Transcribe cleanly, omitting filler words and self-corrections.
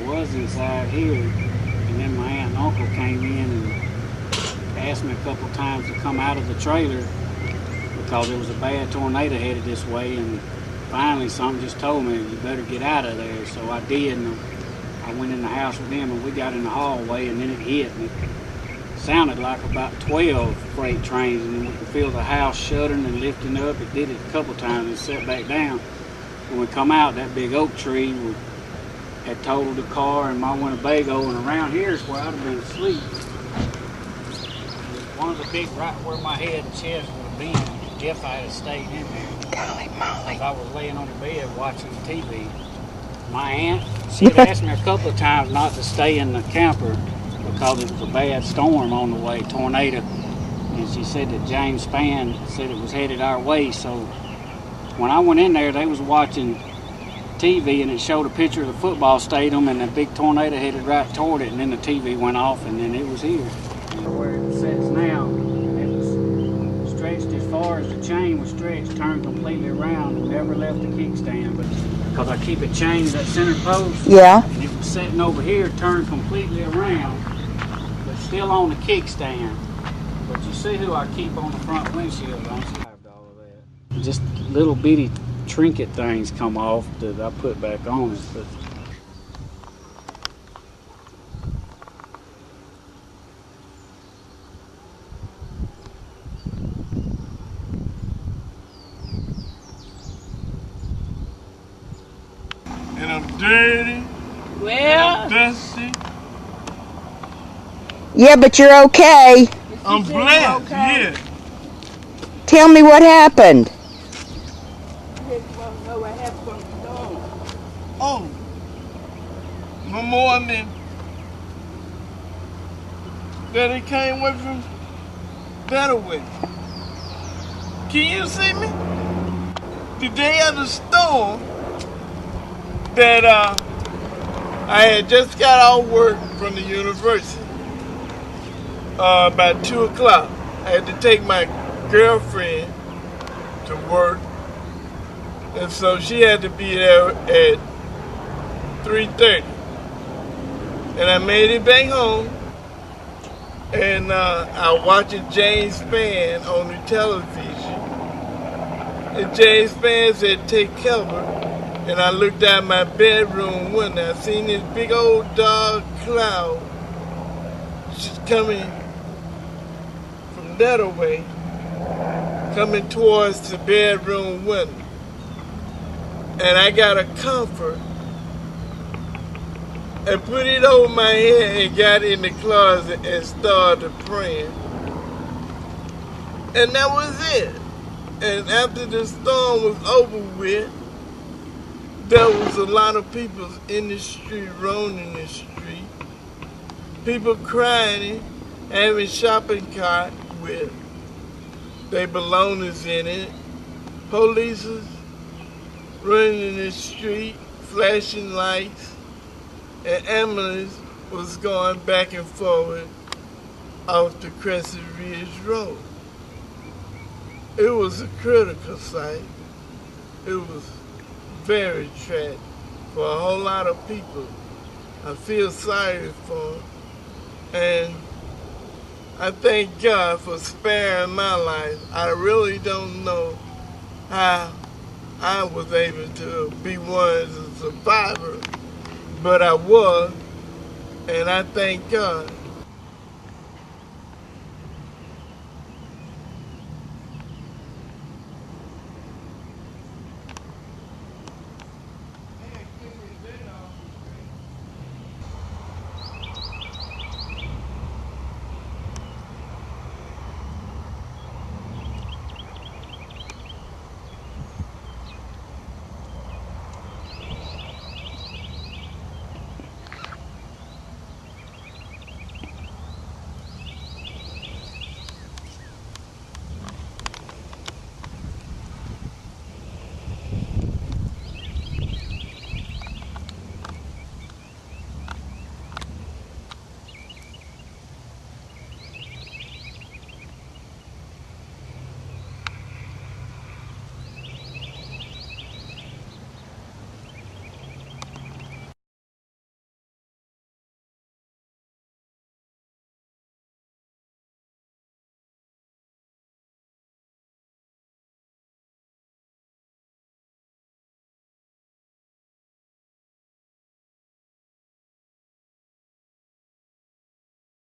was inside here, and then my aunt and uncle came in and asked me a couple times to come out of the trailer because there was a bad tornado headed this way, and finally something just told me, you better get out of there. So I did, and I went in the house with them, and we got in the hallway, and then it hit, and it sounded like about 12 freight trains, and then we could feel the house shuddering and lifting up. It did it a couple times and set back down. When we come out, that big oak tree had totaled the car and my Winnebago, and around here is where I'd have been asleep. One of the big, right where my head and chest would have been if I had stayed in there. Golly moly. I was laying on the bed watching TV. My aunt, she had asked me a couple of times not to stay in the camper because it was a bad storm on the way, tornado. And she said that James Spann said it was headed our way. So when I went in there, they was watching TV, and it showed a picture of the football stadium, and a big tornado headed right toward it, and then the TV went off, and then it was here. Where it sits now, it was stretched as far as the chain was stretched, turned completely around, and never left the kickstand. But because I keep it chained to that center post, yeah, and it was sitting over here, turned completely around, but still on the kickstand. But you see who I keep on the front windshield, don't you? All of that. Just little bitty trinket things come off that I put back on it. But and I'm dirty. Well, I'm dusty. yeah, but you're okay. I'm blessed. Okay. Yeah. Tell me what happened. Oh, no morning that it came away from better way. Can you see me? The day of the storm that I had just got off work from the university about 2 o'clock. I had to take my girlfriend to work, and so she had to be there at 3:30. And I made it back home, and I was watching James Spann on the television. And James Spann said, take cover. And I looked out my bedroom window. I seen this big old dark cloud just coming from that way, coming towards the bedroom window. And I got a comfort and put it over my head and got in the closet and started praying. And that was it. And after the storm was over with, there was a lot of people in the street, roaming the street. People crying, having shopping cart with their belongings in it. Police running in the street, flashing lights, and ambulance was going back and forward off the Crescent Ridge Road. It was a critical sight. It was very tragic for a whole lot of people. I feel sorry for them. And I thank God for sparing my life. I really don't know how I was able to be one as a survivor, but I was, and I thank God.